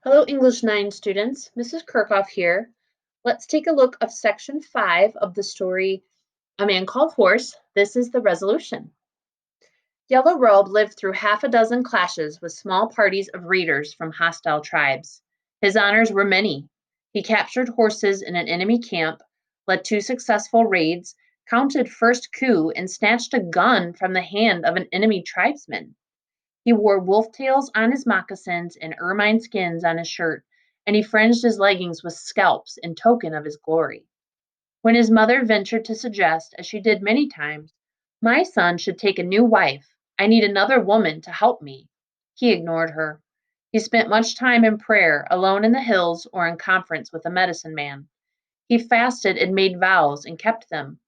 Hello, English 9 students. Mrs. Kirchhoff here. Let's take a look at section 5 of the story, A Man Called Horse. This is the resolution. Yellow Robe lived through half a dozen clashes with small parties of raiders from hostile tribes. His honors were many. He captured horses in an enemy camp, led 2 successful raids, counted first coup, and snatched a gun from the hand of an enemy tribesman. He wore wolf tails on his moccasins and ermine skins on his shirt, and he fringed his leggings with scalps in token of his glory. When his mother ventured to suggest, as she did many times, "My son should take a new wife. I need another woman to help me," he ignored her. He spent much time in prayer, alone in the hills or in conference with a medicine man. He fasted and made vows and kept them.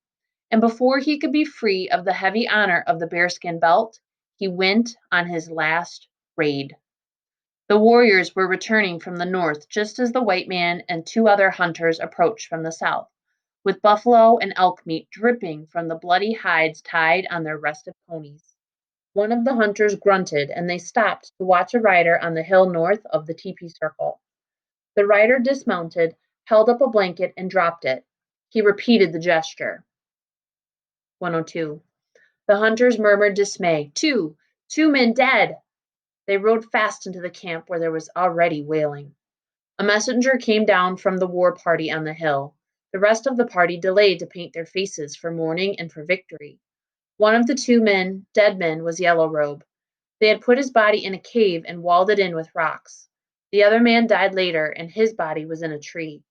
And before he could be free of the heavy honor of the bearskin belt, he went on his last raid. The warriors were returning from the north just as the white man and 2 other hunters approached from the south, with buffalo and elk meat dripping from the bloody hides tied on their restive ponies. One of the hunters grunted, and they stopped to watch a rider on the hill north of the teepee circle. The rider dismounted, held up a blanket, and dropped it. He repeated the gesture. 102. The hunters murmured dismay. Two men dead! They rode fast into the camp where there was already wailing. A messenger came down from the war party on the hill. The rest of the party delayed to paint their faces for mourning and for victory. One of the 2 dead men, was Yellow Robe. They had put his body in a cave and walled it in with rocks. The other man died later, and his body was in a tree.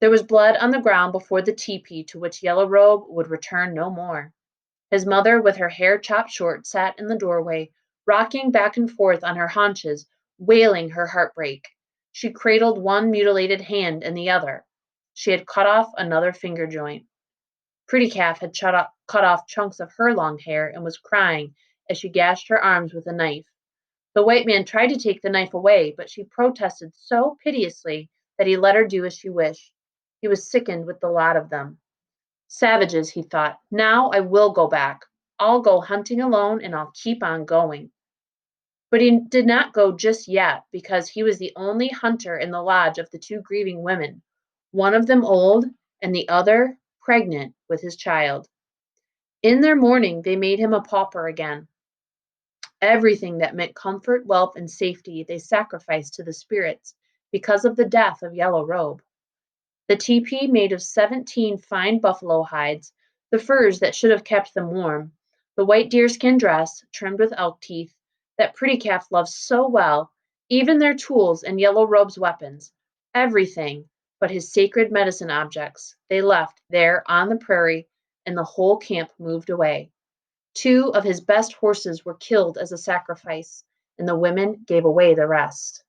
There was blood on the ground before the teepee to which Yellow Robe would return no more. His mother, with her hair chopped short, sat in the doorway, rocking back and forth on her haunches, wailing her heartbreak. She cradled one mutilated hand in the other. She had cut off another finger joint. Pretty Calf had cut off chunks of her long hair and was crying as she gashed her arms with a knife. The white man tried to take the knife away, but she protested so piteously that he let her do as she wished. He was sickened with the lot of them. Savages, he thought. Now I will go back. I'll go hunting alone and I'll keep on going. But he did not go just yet because he was the only hunter in the lodge of the 2 grieving women, one of them old and the other pregnant with his child. In their mourning, they made him a pauper again. Everything that meant comfort, wealth, and safety they sacrificed to the spirits because of the death of Yellow Robe. The teepee made of 17 fine buffalo hides, the furs that should have kept them warm, the white deerskin dress trimmed with elk teeth that Pretty Calf loved so well, even their tools and Yellow Robe's weapons, everything but his sacred medicine objects, they left there on the prairie, and the whole camp moved away. 2 of his best horses were killed as a sacrifice, and the women gave away the rest.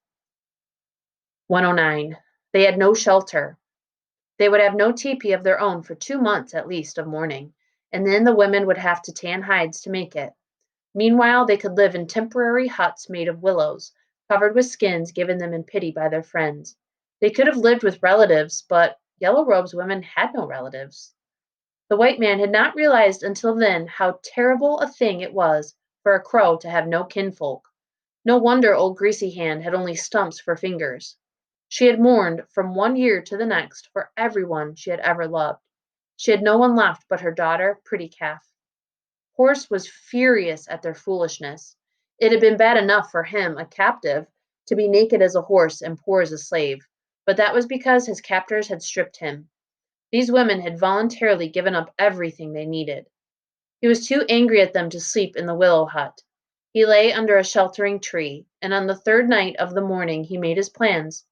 109. They had no shelter. They would have no teepee of their own for 2 months at least of mourning, and then the women would have to tan hides to make it. Meanwhile, they could live in temporary huts made of willows, covered with skins given them in pity by their friends. They could have lived with relatives, but Yellow Robe's women had no relatives. The white man had not realized until then how terrible a thing it was for a crow to have no kinfolk. No wonder old Greasy Hand had only stumps for fingers. She had mourned from one year to the next for everyone she had ever loved. She had no one left but her daughter, Pretty Calf. Horse was furious at their foolishness. It had been bad enough for him, a captive, to be naked as a horse and poor as a slave, but that was because his captors had stripped him. These women had voluntarily given up everything they needed. He was too angry at them to sleep in the willow hut. He lay under a sheltering tree, and on the 3rd night of the morning he made his plans.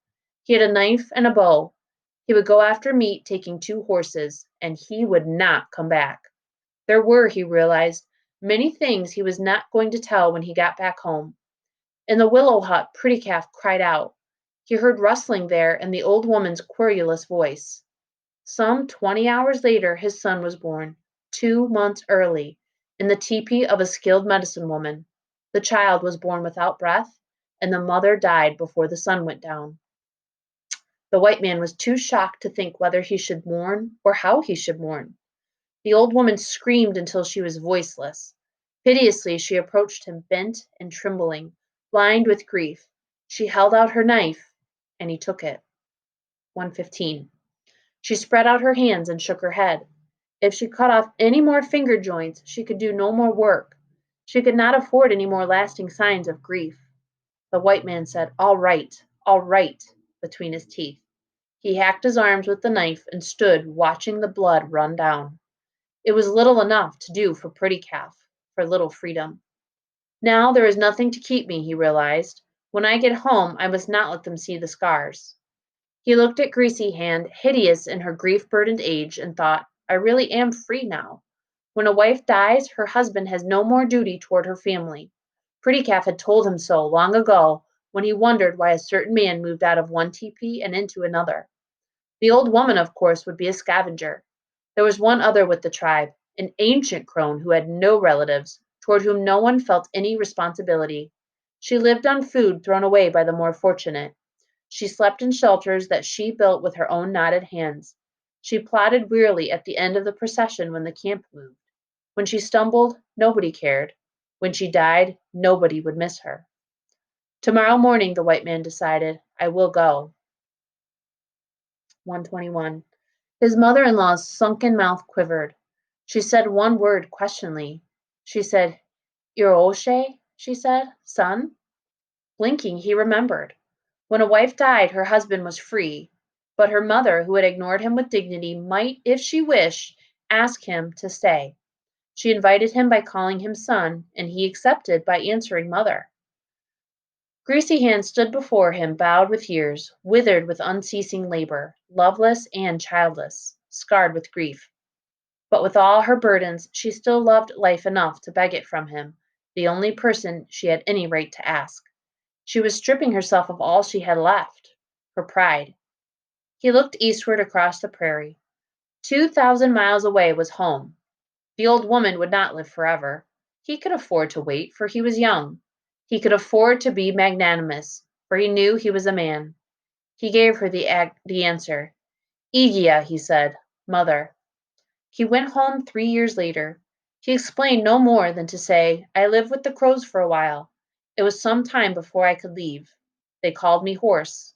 He had a knife and a bow. He would go after meat, taking 2 horses, and he would not come back. There were, he realized, many things he was not going to tell when he got back home. In the willow hut, Pretty Calf cried out. He heard rustling there and the old woman's querulous voice. Some 20 hours later, his son was born, 2 months early, in the teepee of a skilled medicine woman. The child was born without breath, and the mother died before the sun went down. The white man was too shocked to think whether he should mourn or how he should mourn. The old woman screamed until she was voiceless. Piteously, she approached him, bent and trembling, blind with grief. She held out her knife, and he took it. 115. She spread out her hands and shook her head. If she cut off any more finger joints, she could do no more work. She could not afford any more lasting signs of grief. The white man said, all right, between his teeth. He hacked his arms with the knife and stood watching the blood run down. It was little enough to do for Pretty Calf, for little freedom. Now there is nothing to keep me, he realized. When I get home, I must not let them see the scars. He looked at Greasy Hand, hideous in her grief-burdened age, and thought, I really am free now. When a wife dies, her husband has no more duty toward her family. Pretty Calf had told him so long ago when he wondered why a certain man moved out of one teepee and into another. The old woman, of course, would be a scavenger. There was one other with the tribe, an ancient crone who had no relatives, toward whom no one felt any responsibility. She lived on food thrown away by the more fortunate. She slept in shelters that she built with her own knotted hands. She plodded wearily at the end of the procession when the camp moved. When she stumbled, nobody cared. When she died, nobody would miss her. Tomorrow morning, the white man decided, I will go. 121. His mother-in-law's sunken mouth quivered. She said one word questioningly. She said, Iroshe, she said, son? Blinking, he remembered. When a wife died, her husband was free, but her mother, who had ignored him with dignity, might, if she wished, ask him to stay. She invited him by calling him son, and he accepted by answering mother. Greasy Hand stood before him, bowed with years, withered with unceasing labor, loveless and childless, scarred with grief. But with all her burdens, she still loved life enough to beg it from him, the only person she had any right to ask. She was stripping herself of all she had left, her pride. He looked eastward across the prairie. 2,000 miles away was home. The old woman would not live forever. He could afford to wait, for he was young. He could afford to be magnanimous, for he knew he was a man. He gave her the answer. Igia, he said, mother. He went home 3 years later. He explained no more than to say, I lived with the crows for a while. It was some time before I could leave. They called me Horse.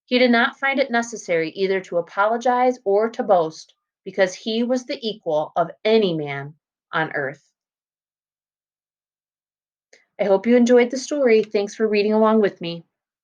He did not find it necessary either to apologize or to boast, because he was the equal of any man on earth. I hope you enjoyed the story. Thanks for reading along with me.